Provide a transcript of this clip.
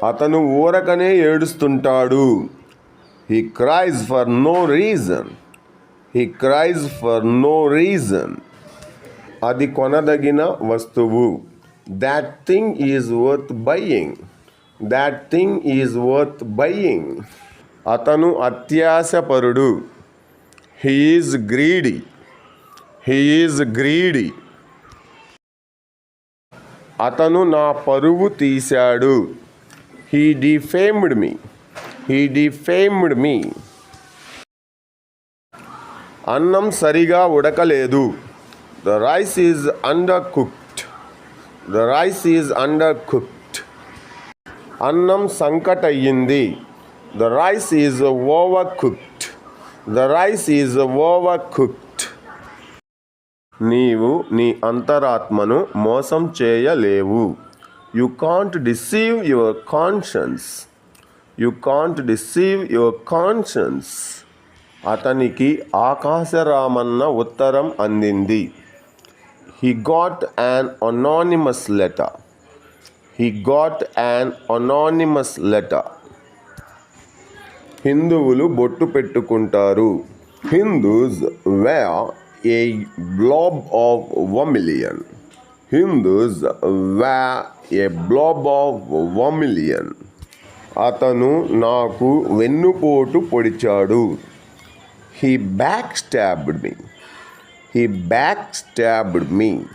అతను ఊరకనే ఏడుస్తుంటాడు. He cries for no reason. He cries for no reason. అది కొనదగిన వస్తువు. That thing is worth buying. That thing is worth buying. అతను అత్యాశపరుడు. He is greedy. He is greedy. అతను నా పరువు తీశాడు. He defamed me. He defamed me. అన్నం సరిగా ఉడకలేదు. The rice is undercooked. The rice is undercooked. అన్నం సంకటయ్యింది. The rice is overcooked. The rice is overcooked. నీవు నీ అంతరాత్మను మోసం చేయలేవు. You can't deceive your conscience. You can't deceive your conscience. అతనికి ఆకాశరామన్న ఉత్తరం అందింది. He got an anonymous letter. He got an anonymous letter. హిందువులు బొట్టు పెట్టుకుంటారు. Hindus wear a blob of vermilion. Hindus wear a blob of vermilion. అతను నాకు వెన్నుపోటు పొడిచాడు. He backstabbed me. He backstabbed me.